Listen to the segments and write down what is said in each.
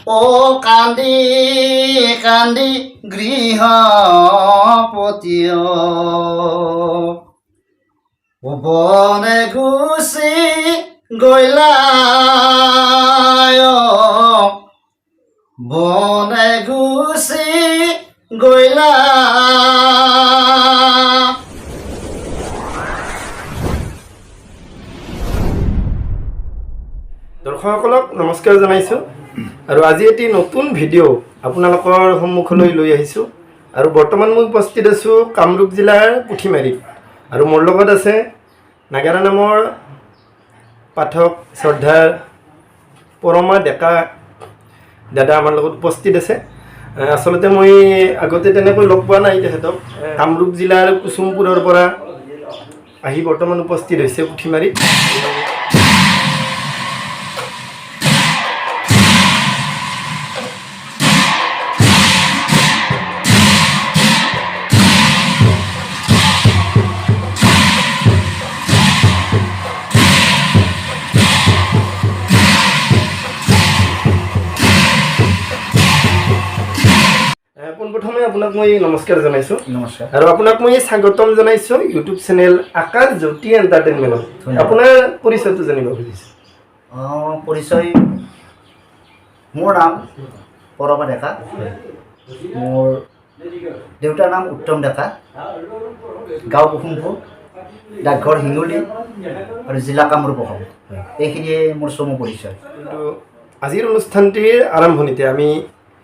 ও কান্দি কান্দি গৃহপতিয় বনে গুচি গইলা বনে গুচি গইলা দৰ্শকসকলক নমস্কাৰ জনাইছোঁ আৰু আজি এটি নতুন ভিডিঅ' আপোনালোকৰ সন্মুখলৈ লৈ আহিছোঁ আৰু বৰ্তমান মই উপস্থিত আছোঁ কামৰূপ জিলাৰ পুথিমাৰীত আৰু মোৰ লগত আছে নাগাৰা নামৰ পাঠক শ্ৰদ্ধাৰ পৰমা ডেকা দাদা আমাৰ লগত উপস্থিত আছে। আচলতে মই আগতে তেনেকৈ লগ পোৱা নাই তেখেতক। কামৰূপ জিলাৰ কুসুমপুৰৰ পৰা আহি বৰ্তমান উপস্থিত হৈছে পুথিমাৰীত। পোনপ্ৰথমে আপোনাক মই নমস্কাৰ জনাইছোঁ। নমস্কাৰ। আৰু আপোনাক মই স্বাগতম জনাইছোঁ ইউটিউব চেনেল আকাশ জ্যোতি এণ্টাৰটেইনমেণ্টত। আপোনাৰ পৰিচয়টো জানিব খুজিছোঁ। পৰিচয়, মোৰ নাম পৰমা ডেকা, মোৰ দেউতাৰ নাম উত্তম ডেকা, গাঁও কুসুমপুৰ, ডাকঘৰ হিঙুলি আৰু জিলা কামৰূপ অসম। এইখিনিয়ে মোৰ চমু পৰিচয়। কিন্তু আজিৰ অনুষ্ঠানটিৰ আৰম্ভণিতে আমি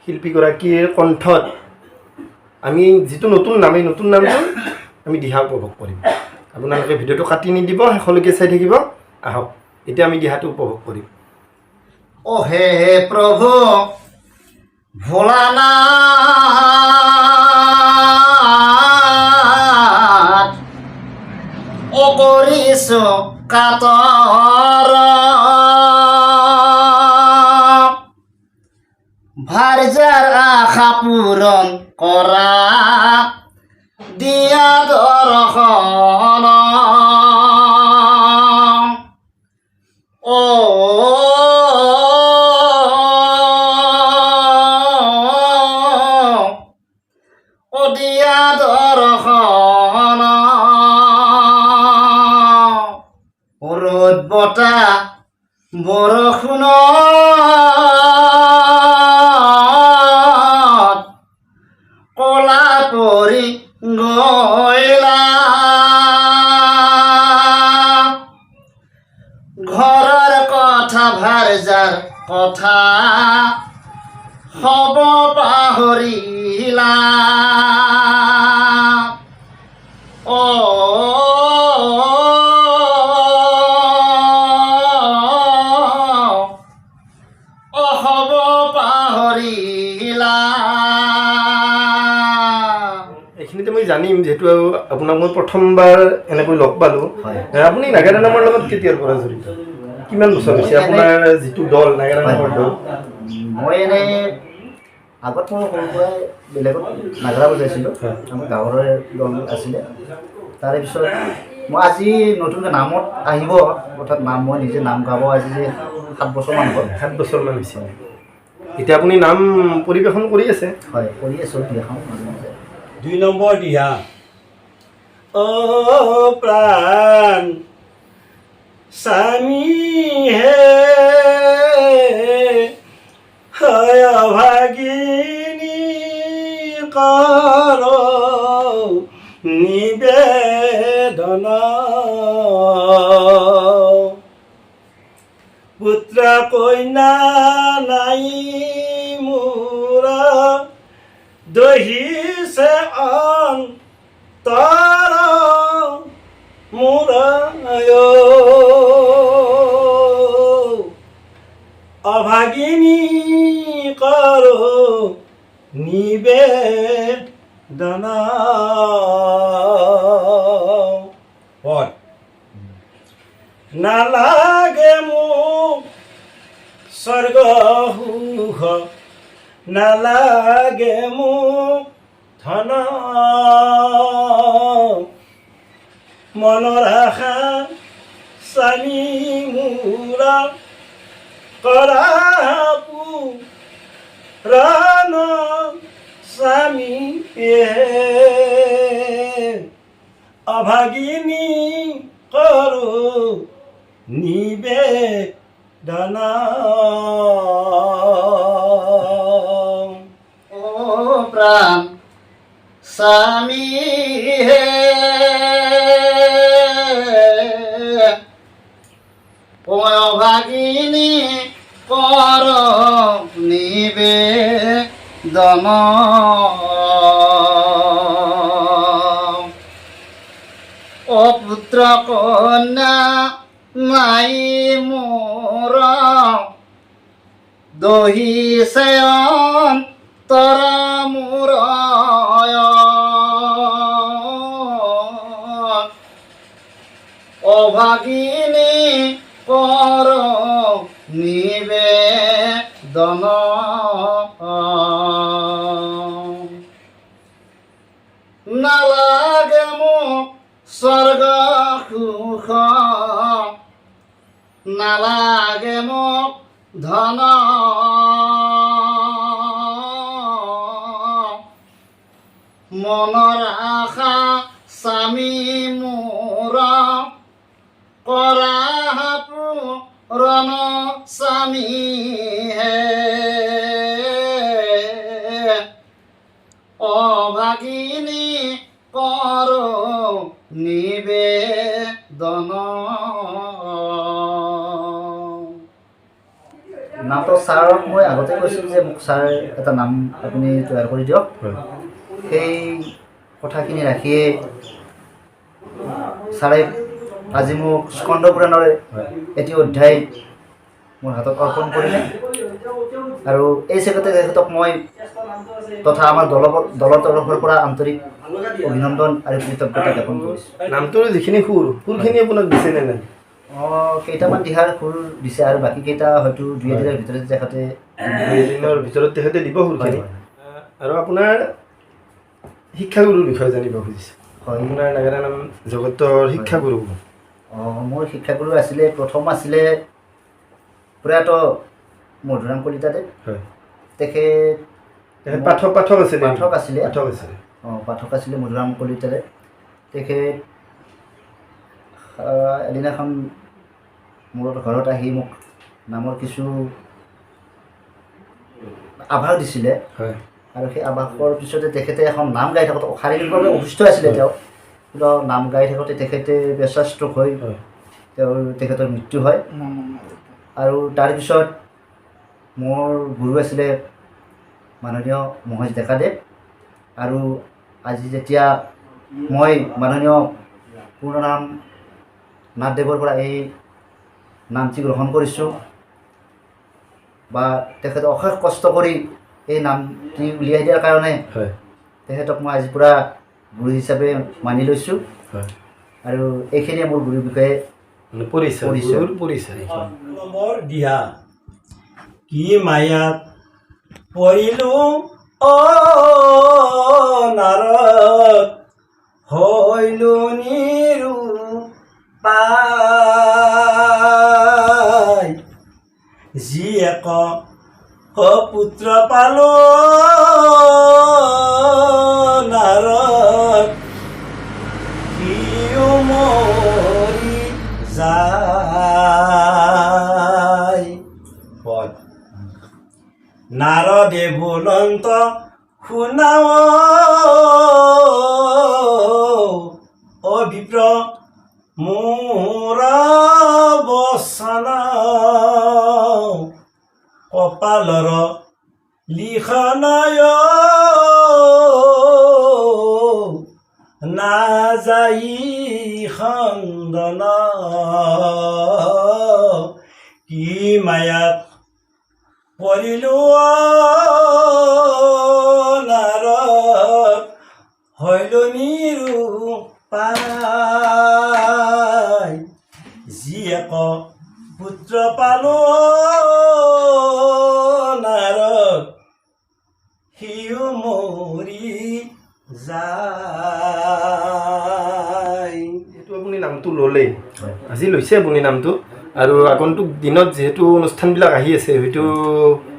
শিল্পীগৰাকীৰ কণ্ঠত আমি যিটো নতুন নাম, এই নতুন নামটো আমি দিহা উপভোগ কৰিম। আপোনালোকে ভিডিঅ'টো কাটি নিদিব, শেষলৈকে চাই থাকিব। আহক এতিয়া আমি দিহাটো উপভোগ কৰিম। ও হে হে প্ৰভু ভোলানাথ, ও কৰিছো কাতৰ ভাৰ্যাৰ আশা পূৰণ কৰা দিয়া দৰ্শন। ও দিয়া দৰ্শন। ৰ'দ বতাহ বৰষুণত কলা পৰি গইলা, ঘৰৰ কথা ভাৰ্যাৰ কথা হব পাহৰিলা। ও হব পাহৰিলা। এইখিনিতে মই জানিম, যিহেতু আপোনাক মই প্ৰথমবাৰ এনেকৈ লগ পালোঁ। আপুনি নাগাৰা নামৰ লগত কেতিয়াৰ পৰা জড়িত? কিমান বছৰ হৈছে আপোনাৰ যিটো দল, নাগাৰা নামৰ দল? মই এনেই আগত মই সৰুৰ পৰাই বেলেগত নাগাৰা বজাইছিলোঁ। আমাৰ গাঁৱৰে দল আছিলে। তাৰে পিছত মই আজি নতুনকৈ নামত আহিব, অৰ্থাৎ মই নিজে নাম গাব আজি 7 বছৰমান হ'ল। 7 বছৰমান হৈছে। এতিয়া আপুনি নাম পৰিৱেশন কৰি আছে? হয়, কৰি আছোঁ এখন মাজে মাজে। 2 নম্বৰ দিহা। অ প্ৰাণ স্বামী হে হয় অভাগিনী কৰ নিবেদন, পুত্ৰ কন্যা নাই মোৰ দহিছে অন্তৰ মোৰ অভাগিনী কৰ নিবেদন। নালাগে মোক স্বৰ্গ সুখ, নালাগে মোক ধন, মনৰ আশা স্বামী মোৰ কৰা রান স্বামী অভাগিনী করো নিবেদনা ও প্রাণ স্বামী হে ও অভাগিনী কর নিবেদন ও পুত্র কন্যা নাই মোর দহি সেয়ন তর মোর অভাগিনী কর নিবেদন নালাগে মোক স্বর্গ সুখ নালাগে মোক ধন মনৰ আশা স্বামী মোৰ কৰা পূৰণ স্বামী হে অভাগিনী কৰ নিবেদন নামটো ছাৰক মই আগতে কৈছিলোঁ যে মোক ছাৰ এটা নাম আপুনি তৈয়াৰ কৰি দিয়ক সেই কথাখিনি ৰাখিয়ে ছাৰে আজি মোক স্কন্দ পুৰাণৰ এটি অধ্যায় মোৰ হাতত অৰ্পণ কৰিলে আৰু এই চেগতে তেখেতক মই তথা আমাৰ দলৰ তৰফৰ পৰা আন্তৰিক অভিনন্দন আৰু কৃতজ্ঞতা জ্ঞাপন কৰিছোঁ। নামটোৰ যিখিনি সুৰখিনি আপোনাক দিছে নে নাই? কেইটামান দিহাৰ সুৰ দিছে আৰু বাকী কেইটা হয়তো দুই এদিনৰ ভিতৰতে তেখেতে দিব সুৰখিনি। আৰু আপোনাৰ শিক্ষাগুৰুৰ বিষয়ে জানিব খুজিছে। হয়, আপোনাৰ নাগাৰা নাম জগতৰ শিক্ষাগুৰু। মোৰ শিক্ষাগুৰু আছিলে প্ৰথম আছিলে প্ৰয়াত মধুৰাম কলিতাদেৱ। হয়, তেখেত পাঠক আছিলে পাঠক আছিলে মধুৰাম কলিতাদেৱ। তেখেত এদিনাখন মোৰ ঘৰত আহি মোক নামৰ কিছু আভাস দিছিলে আৰু সেই আভাসৰ পিছতে তেখেতে এখন নাম গাই থাকোঁতে শাৰীৰিকভাৱে অসুস্থ আছিলে তেওঁ, কিন্তু নাম গাই থাকোঁতে তেখেতে প্ৰেছাৰ ষ্ট্ৰ'ক হৈ তেখেতৰ মৃত্যু হয়। আৰু তাৰপিছত মোৰ গুৰু আছিলে মাননীয় মহেশ ডেকাদেৱ। আৰু আজি যেতিয়া মই মাননীয় পূৰ্ণনাম নাথদেৱৰ পৰা এই নামটি গ্ৰহণ কৰিছোঁ বা তেখেতে অশেষ কষ্ট কৰি এই নামটি উলিয়াই দিয়াৰ কাৰণে তেখেতক মই আজিৰ পৰা গুৰু হিচাপে মানি লৈছোঁ। আৰু এইখিনিয়ে মোৰ গুৰুৰ বিষয়ে পৰিচয়। নম্বৰ দিহা কি মায়াত পৰিলো অ নাৰদ হৈলো নিৰূপায় জীয়েক পুত্ৰ পালো নাৰদ সিও মৰি যায়। নাৰদে বুলন্ত শুনাও অবিপ্ৰ মোৰ বচন কপালৰ লিখনয় নাযাই খন্দন কি মায়াত পৰিলো নাৰদ হৈলো নিৰূপায় জীয়েক পুত্ৰ পালো নাৰদ সিও মৰি যায়। যিহেতু আপুনি নামটো ল'লেই, আজি লৈছে আপুনি নামটো, আৰু আগন্তুক দিনত যিহেতু অনুষ্ঠানবিলাক আহি আছে, হয়তো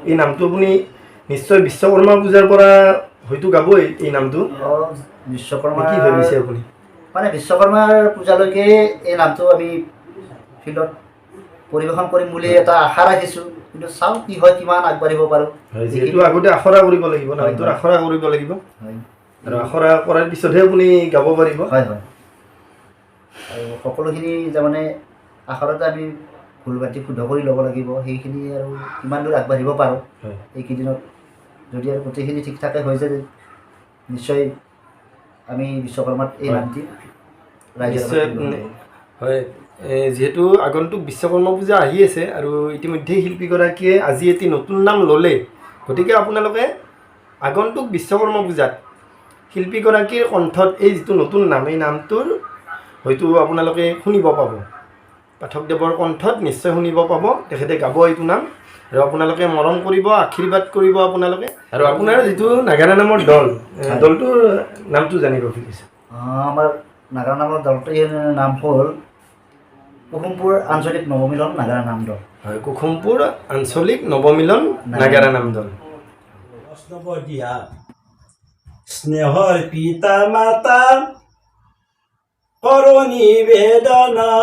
এই নামটো আপুনি নিশ্চয় বিশ্বকৰ্মা পূজাৰ পৰা হয়তো গাবই এই নামটো। বিশ্বকৰ্মা কি ভাবিছে আপুনি? মানে বিশ্বকৰ্মাৰ পূজালৈকে এই নামটো আমি ফিল্ডত পৰিৱেশন কৰিম বুলি এটা আশা ৰাখিছোঁ, কিন্তু চাওঁ কি হয়, কিমান আগবাঢ়িব পাৰোঁ। যিহেতু আগতে আখৰা কৰিব লাগিব, নামটোৰ আখৰা কৰিব লাগিব, আৰু আখৰা কৰাৰ পিছতহে আপুনি গাব পাৰিব। হয় হয়, আৰু সকলোখিনি তাৰমানে আখৰতে আমি ভুল বাটি শুদ্ধ কৰি ল'ব লাগিব। সেইখিনি আৰু কিমান দূৰ আগবাঢ়িব পাৰোঁ এইকেইদিনত, যদি আৰু গোটেইখিনি ঠিক ঠাকে হৈ যায় নিশ্চয় আমি বিশ্বকৰ্মাত এই নামটি নিশ্চয় হয়। যিহেতু আগন্তুক বিশ্বকৰ্মা পূজা আহি আছে আৰু ইতিমধ্যে শিল্পীগৰাকীয়ে আজি এটি নতুন নাম ল'লে, গতিকে আপোনালোকে আগন্তুক বিশ্বকৰ্মা পূজাত শিল্পীগৰাকীৰ কণ্ঠত এই যিটো নতুন নাম, এই নামটোৰ হয়তো আপোনালোকে শুনিব পাব। পাঠকদেৱৰ কণ্ঠত নিশ্চয় শুনিব পাব, তেখেতে গাব এইটো নাম, আৰু আপোনালোকে মৰম কৰিব, আশীৰ্বাদ কৰিব আপোনালোকে। আৰু আপোনাৰ যিটো নাগাৰা নামৰ দল, দলটোৰ নামটো জানিব খুজিছোঁ। আমাৰ নাগাৰা নামৰ দলটোৰ নাম হ'ল কুসুমপুৰ আঞ্চলিক নৱমিলন নাগাৰা নাম দল। হয়, কুসুমপুৰ আঞ্চলিক নৱমিলন নাগাৰা নাম দল। বৈষ্ণৱ দিয়া স্নেহৰ পিতা মাতা কৰণী বেদনা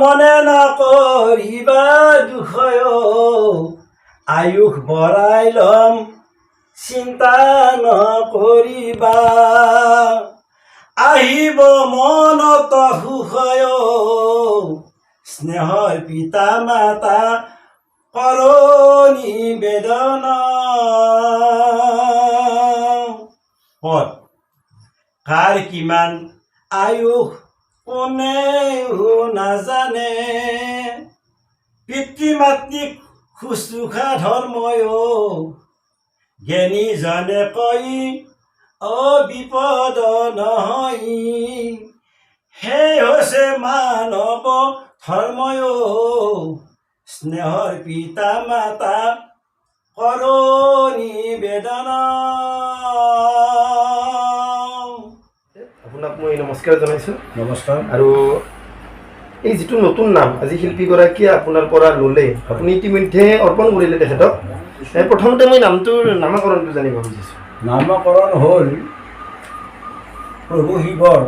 মনে নকৰিবা দুখয় আয়ুস বঢ়াই ল'ম চিন্তা নকৰিবা আহিব মনত সুখয় স্নেহৰ পিতা মাতা কৰণী বেদনা। পদ কাৰ কিমান আয়ুস কোনেও নাজানে পিতৃ মাতৃক শুশ্ৰূষা ধৰ্ময় জ্ঞানীজনে কয় বিপদ নহয় সেই হৈছে মানৱ ধৰ্ময় স্নেহৰ পিতা মাতা কৰণী বেদনা। আপোনাক মই নমস্কাৰ জনাইছোঁ। নমস্কাৰ। আৰু এই যিটো নতুন নাম আজি শিল্পীগৰাকীয়ে আপোনাৰ পৰা ল'লে, আপুনি ইতিমধ্যে অৰ্পণ কৰিলে তেখেতক, প্ৰথমতে মই নামটোৰ নামাকৰণটো জানিব খুজিছোঁ। নামকৰণ হ'ল প্ৰভু শিৱৰ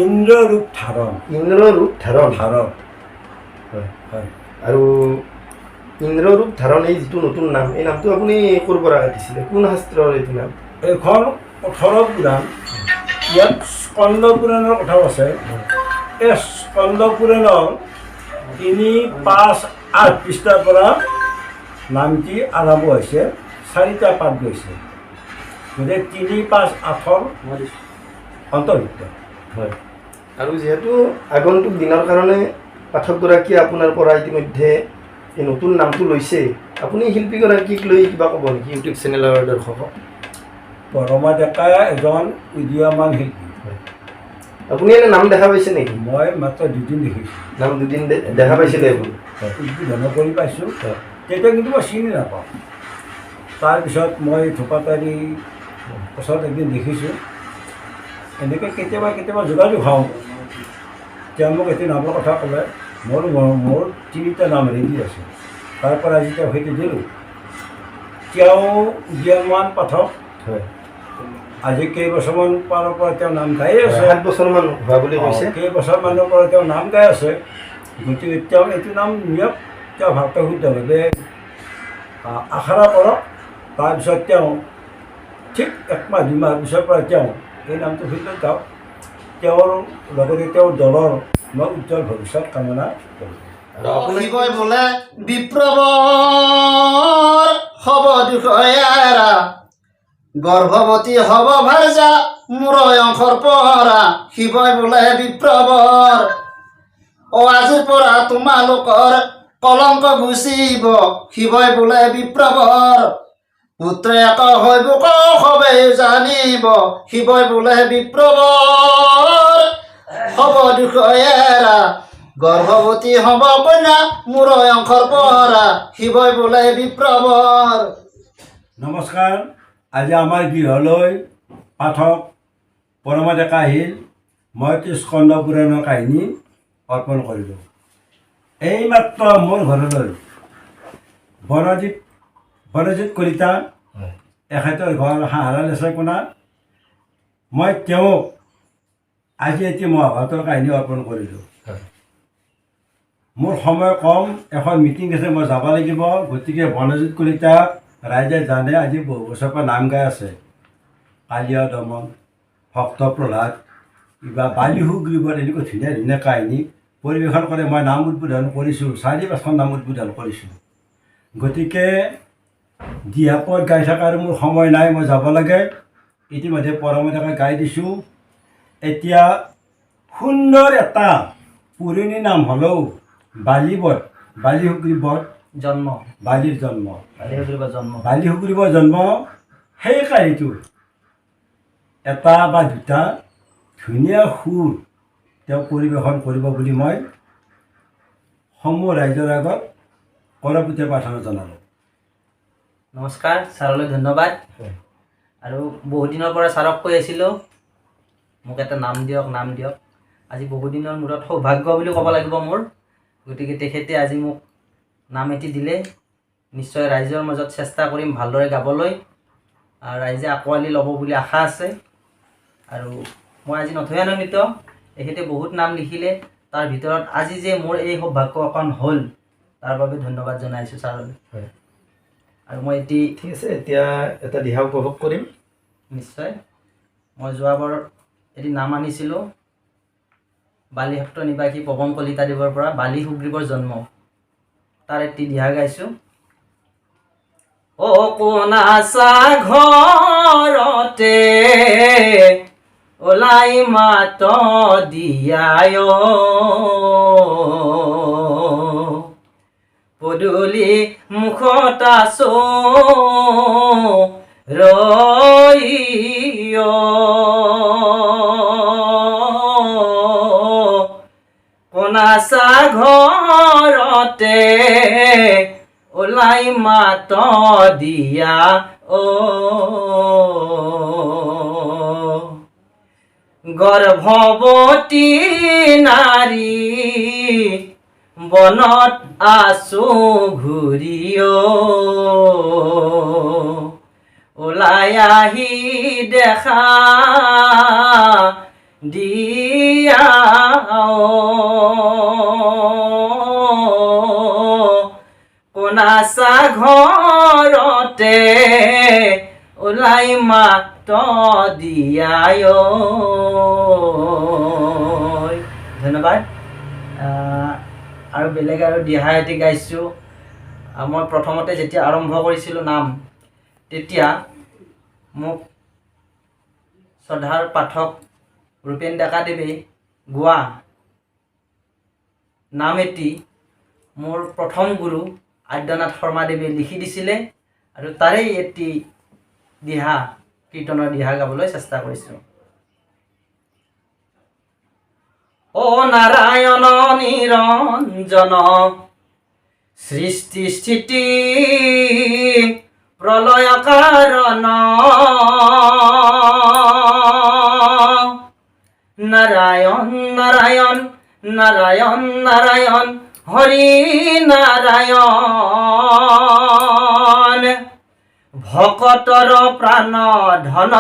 ইন্দ্ৰৰূপ ধাৰণ। ইন্দ্ৰৰূপ ধাৰণ। ধাৰণ হয় হয়। আৰু ইন্দ্ৰৰূপ ধাৰণ এই যিটো নতুন নাম, এই নামটো আপুনি ক'ৰ পৰা দিছিলে, কোন শাস্ত্ৰৰ এইটো নাম? এইখন 18 পুৰাণ, ইয়াত স্কন্দ পুৰাণৰ কথাও আছে। এই স্কন্দ পুৰাণৰ 3, 5, 8 পৃষ্ঠাৰ পৰা নামটি আৰম্ভ হৈছে, 4টা পাঠ গৈছে, গতিকে 3, 5, 8 অন্তৰ্ভুক্ত হয়। আৰু যিহেতু আগন্তুক দিনৰ কাৰণে পাঠকগৰাকীয়ে আপোনাৰ পৰা ইতিমধ্যে এই নতুন নামটো লৈছে, আপুনি শিল্পীগৰাকীক লৈ কিবা ক'ব নেকি ইউটিউব চেনেলৰ দৰ্শকক? পৰমা ডেকা এজন উদীয়মান শিল্পী। আপুনি এনে নাম দেখা পাইছে নেকি? মই মাত্ৰ 2 দিন দেখিছোঁ। নাম 2 দিন দেখা পাইছিলে আপুনি? উদ্বোধন কৰি পাইছোঁ, তেতিয়া কিন্তু মই চিনি নাপাওঁ। তাৰপিছত মই ধোপাতাৰী ওচৰত একদিন দেখিছোঁ, এনেকৈ কেতিয়াবা কেতিয়াবা যোগাযোগ হওঁ। তেওঁ মোক এটি নামৰ কথা ক'লে, মোৰ 3টা নাম ৰেডি আছে, তাৰ পৰা আজি তেওঁ সৈতে দিলোঁ। তেওঁ উদীয়মান পাঠক। হয়। আজি কেইবছৰমান পাৰৰ পৰা তেওঁ নাম গাই আছে। 7 বছৰমান হোৱা বুলি কৈছে। কেইবছৰমানৰ পৰা তেওঁ নাম গাই আছে, গতিকে তেওঁ এইটো নাম নিয়ক, তেওঁ ভালকৈ শুদ্ধভাৱে আখৰা কৰক। তাৰপিছত তেওঁ ঠিক 1 মাহ 2 মাহ পিছৰ পৰা তেওঁ এই নামটো ফিল্ডত যাওক। তেওঁৰ লগতে তেওঁৰ দলৰ মই উজ্জ্বল ভৱিষ্যত কামনা কৰোঁ। শিৱই বোলে বিপ্ৰবৰ হব দুখয়াৰা গৰ্ভৱতী হব ভাৰ্যা মোৰ অংশৰ পৰা। শিৱই বোলে বিপ্ৰবৰ আজিৰ পৰা তোমালোকৰ কলংক গুচিব। শিৱই বোলে বিপ্ৰবৰ পুত্ৰে এক হৈব সবেই জানিব। শিৱই বোলে বিপ্ৰবৰ হব দুখয়াৰা গৰ্ভৱতী হব কন্যা মোৰ অংশৰ পৰা। শিৱই বোলে বিপ্ৰবৰ। নমস্কাৰ। আজি আমাৰ গৃহলৈ পাঠক পৰমা ডেকা আহিল। মই স্কন্দ পুৰাণৰ কাহিনী অৰ্পণ কৰিলোঁ। এইমাত্ৰ মোৰ ঘৰলৈ বনজিৎ কলিতা এখেতৰ ঘৰ হাঁহাৰা লেচেকোনা। মই তেওঁক আজি এটি মহাভাৰতৰ কাহিনী অৰ্পণ কৰিলোঁ। মোৰ সময় কম, এখন মিটিং আছে, মই যাব লাগিব। গতিকে বনজিৎ কলিতা ৰাইজে জানে আজি বহু বছৰৰ পৰা নাম গাই আছে। কালিয়া দমন, ভক্ত প্ৰহ্লাদ, কিবা বালি সুগ্ৰীৱৰ এনেকুৱা ধুনীয়া ধুনীয়া কাহিনী পৰিৱেশন কৰে। মই নাম উদ্বোধন কৰিছোঁ, 4-5খন নাম উদ্বোধন কৰিছোঁ। গতিকে দিহাপদ গাই থকাৰ মোৰ সময় নাই, মই যাব লাগে। ইতিমধ্যে পৰমতাকে গাই দিছোঁ। এতিয়া সুন্দৰ এটা পুৰণি নাম হ'লেও বালি সুগ্ৰীৱৰ জন্ম, বালিৰ জন্ম, জন্ম, বালি সুগ্ৰীৱৰ জন্ম। সেই কাহিনীটো এটা বা দুটা ধুনীয়া সুৰ তেওঁ পৰিৱেশন কৰিব বুলি মই সমূহ ৰাইজৰ আগত কৰপতীয়া প্ৰাৰ্থনা জনালোঁ। নমস্কাৰ, ছাৰলৈ ধন্যবাদ। আৰু বহুদিনৰ পৰা ছাৰক কৈ আছিলোঁ মোক এটা নাম দিয়ক, নাম দিয়ক। আজি বহুদিনৰ মূৰত সৌভাগ্য বুলি ক'ব লাগিব মোৰ। গতিকে তেখেতে আজি মোক নাম এটি দিলে। নিশ্চয় ৰাইজৰ মাজত চেষ্টা কৰিম ভালদৰে গাবলৈ, আৰু ৰাইজে আঁকোৱালি ল'ব বুলি আশা আছে। আৰু মই আজি নথৈ আনন্দিত। তেখেতে বহুত নাম লিখিলে, তাৰ ভিতৰত আজি যে মোৰ এই সৌভাগ্য অকণ হ'ল, তাৰ বাবে ধন্যবাদ জনাইছোঁ ছাৰলৈ। আৰু মই ঠিক আছে, এতিয়া এটা দিহা উপভোগ কৰিম। নিশ্চয়। মই যোৱাবাৰ এটি নাম আনিছিলোঁ বালিসত্ৰ নিবাসী পৱন কলিতাদেৱৰ পৰা, বালি সুগ্ৰীৱৰ জন্ম। তাৰ এটি দিহা গাইছোঁ। অ কোনাচা ঘৰতে ওলাই মাত দিয়ায়, পদূলি মুখত আছো ৰৈ, কোনাচা ঘৰতে ওলাই মাত দিয়া গৰ্ভৱতী নাৰী বনত আছো ঘূৰিও, ওলাই আহি দেখা দিয়া কোনাচা ঘৰতে ওলাই মাত দিয়ায়। ধন্যবাদ। আৰু বেলেগ আৰু দিহা এটি গাইছোঁ। মই প্ৰথমতে যেতিয়া আৰম্ভ কৰিছিলোঁ নাম, তেতিয়া মোক শ্ৰদ্ধাৰ পাঠক ৰূপেন ডেকাদেৱে গোৱা নাম এটি মোৰ প্ৰথম গুৰু আদ্যনাথ শৰ্মাদেৱে লিখি দিছিলে, আৰু তাৰেই এটি দিহা, কীৰ্তনৰ দিহা গাবলৈ চেষ্টা কৰিছোঁ। অ নাৰায়ণ নিৰঞ্জন সৃষ্টি স্থিতি প্ৰলয় কাৰণ, নাৰায়ণ নাৰায়ণ নাৰায়ণ নাৰায়ণ হৰি নাৰায়ণ, ভকতৰ প্ৰাণ ধন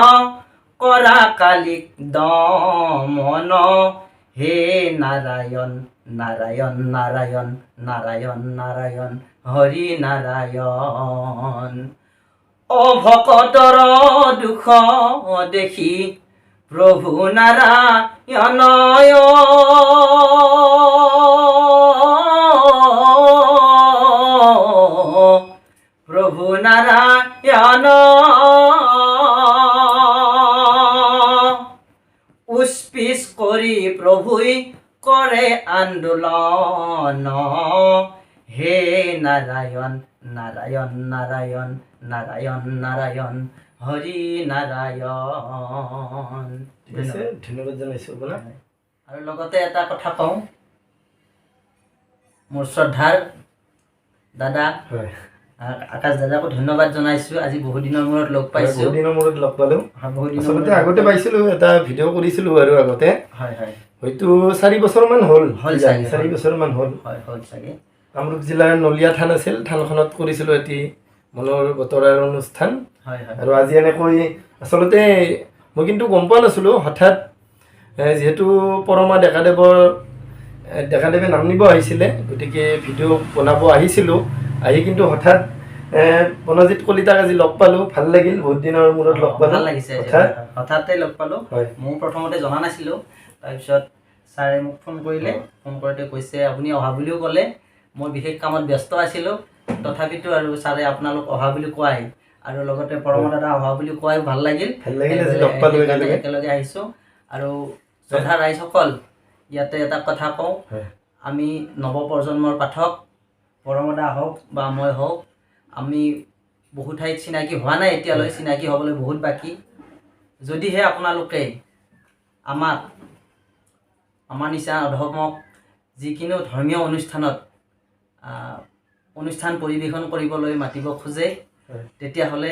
কৰা কালিক দমন, হে নাৰায়ণ নাৰায়ণ নাৰায়ণ নাৰায়ণ নাৰায়ণ হৰি নাৰায়ণ। অ ভকতৰ দুখ দেখি প্ৰভু নাৰায়ণ, প্ৰভু নাৰায়ণ, উৎপিচ কৰি প্ৰভুই কৰে আন্দোলন, হে নাৰায়ণ নাৰায়ণ নাৰায়ণ নাৰায়ণ নাৰায়ণ হৰি নাৰায়ণ। ধন্যবাদ জনাইছোঁ আপোনাক। আৰু লগতে এটা কথা কওঁ, মোৰ শ্ৰদ্ধাৰ দাদা আকাশ দাদাকো ধন্যবাদ জনাইছোঁ। আজি বহুদিনৰ মূৰত লগ পাইছোঁ। বহুদিনৰ মূৰত লগ পালোঁ। আচলতে আগতে পাইছিলোঁ, এটা ভিডিঅ' কৰিছিলোঁ আৰু আগতে, হয় হয়, হয়তো 4 বছৰমান হ'ল, 4 বছৰমান হ'ল। হয় হ'ল চাগে। কামৰূপ জিলাৰ নলীয়া থান আছিল, থানখনত কৰিছিলোঁ এটি মনৰ বতৰাৰ অনুষ্ঠান। হয় হয় আৰু আজি এনেকৈ আচলতে মই কিন্তু গম পোৱা নাছিলোঁ, হঠাৎ যিহেতু পৰমা ডেকাদেৱে নাম নিব আহিছিলে, গতিকে ভিডিঅ' বনাব আহিছিলোঁ। আহি কিন্তু হঠাৎ বনজিৎ কলিতাক আজি লগ পালোঁ, ভাল লাগিল, বহুত দিনৰ মূৰত লগ পালোঁ। ভাল লাগিছে, হঠাতে লগ পালোঁ। হয়। মই প্ৰথমতে জনা নাছিলোঁ, তাৰপিছত ছাৰে মোক ফোন কৰিলে, ফোন কৰোঁতে কৈছে আপুনি অহা বুলিও ক'লে। মই বিশেষ কামত ব্যস্ত আছিলোঁ, তথাপিতো আৰু ছাৰে আপোনালোক অহা বুলি কোৱাই আৰু লগতে পৰমা দাদা অহা বুলি কোৱাই ভাল লাগিল। আজি লগ পালোঁ, একেলগে আহিছোঁ। আৰু শ্ৰদ্ধা ৰাইজসকল, ইয়াতে এটা কথা কওঁ, আমি নৱপ্ৰজন্মৰ পাঠক, পৰমা দা হওক বা মই হওক, আমি বহু ঠাইত চিনাকি হোৱা নাই এতিয়ালৈ, চিনাকি হ'বলৈ বহুত বাকী। যদিহে আপোনালোকে আমাৰ নিচিনা অধমক যিকোনো ধৰ্মীয় অনুষ্ঠান পৰিৱেশন কৰিবলৈ মাতিব খোজে, তেতিয়াহ'লে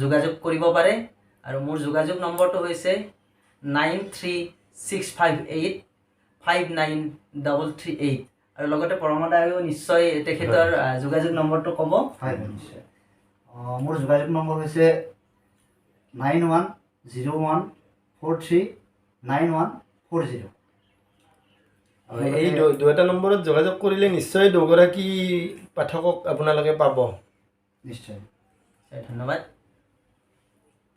যোগাযোগ কৰিব পাৰে। আৰু মোৰ যোগাযোগ নম্বৰটো হৈছে 9365859338। আৰু লগতে পৰমা দায়েও নিশ্চয় তেখেতৰ যোগাযোগ নম্বৰটো ক'ব। হয় নিশ্চয়। মোৰ যোগাযোগ নম্বৰ হৈছে 9101439140। এই দুটা নম্বৰত যোগাযোগ কৰিলে নিশ্চয় দুগৰাকী পাঠকক আপোনালোকে পাব। নিশ্চয়। ধন্যবাদ।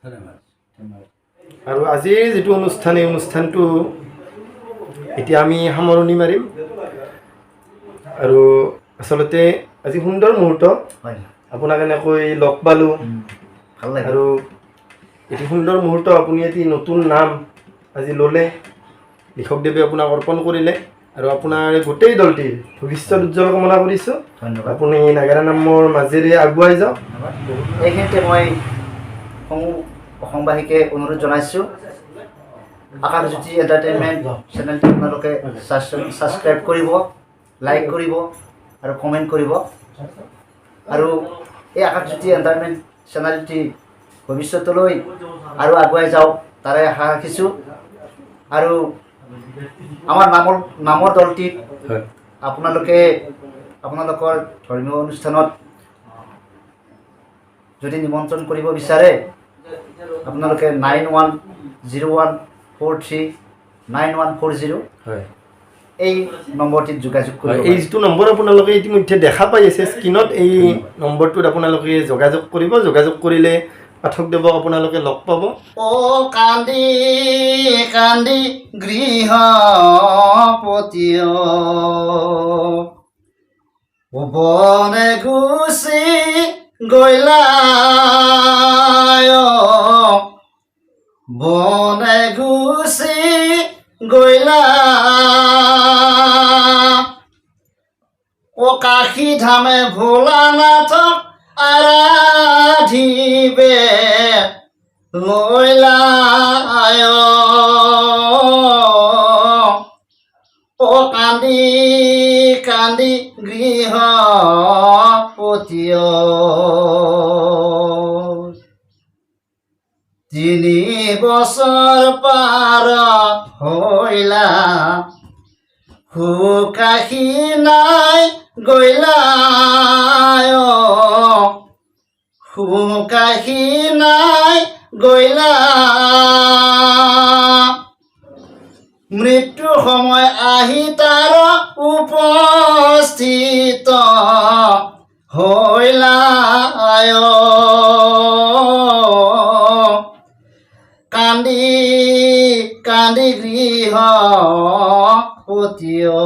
ধন্যবাদ। আৰু আজিৰ যিটো অনুষ্ঠান, এই অনুষ্ঠানটো এতিয়া আমি সামৰণি মাৰিম। আৰু আচলতে আজি সুন্দৰ মুহূৰ্ত, হয় আপোনাক এনেকৈ লগ পালোঁ, ভাল লাগে। আৰু এটি সুন্দৰ মুহূৰ্ত, আপুনি এটি নতুন নাম আজি ল'লে, লিখকদেৱে আপোনাক অৰ্পণ কৰিলে, আৰু আপোনাৰ গোটেই দলটিৰ ভৱিষ্যত উজ্জ্বল কামনা কৰিছোঁ। ধন্যবাদ। আপুনি নাগাৰা নামৰ মাজেৰে আগুৱাই যাওক। এইখিনিতে মই অসমবাসীকে অনুৰোধ জনাইছোঁ, আকাশজ্যোতি এণ্টাৰটেইনমেণ্ট চেনেলটো আপোনালোকে ছাবস্ক্ৰাইব কৰিব, লাইক কৰিব আৰু কমেণ্ট কৰিব। আৰু এই আকাশজ্যোতি এণ্টাৰটেইনমেণ্ট চেনেলটি ভৱিষ্যতলৈ আৰু আগুৱাই যাওক, তাৰে আশা ৰাখিছোঁ। আৰু আমাৰ নামৰ দলটিক আপোনালোকৰ ধৰ্মীয় অনুষ্ঠানত যদি নিমন্ত্ৰণ কৰিব বিচাৰে, আপোনালোকে 9101439140 এই নম্বৰটিত যোগাযোগ কৰিব। এই যিটো নম্বৰ আপোনালোকে ইতিমধ্যে দেখা পাই আছে স্ক্ৰীণত, এই নম্বৰটোত আপোনালোকে যোগাযোগ কৰিব। যোগাযোগ কৰিলে পাঠকদেৱক আপোনালোকে লগ পাব। কান্দি কান্দি গৃহপতিয় বনে গুচি গলা, বনে গুচি গলা, কাশী ধামে ভোলানাথক আৰাধিবে লৈলায়, কান্দি কান্দি গৃহপতিয় 3 বছৰ পাৰ হৈলা, সুকাশী নাই গৈলা, সুকাশী নাই গৈলা, মৃত্যু সময় আহি তাৰ উপস্থিত হৈলা, কান্দি কান্দি গৃহপতিয়।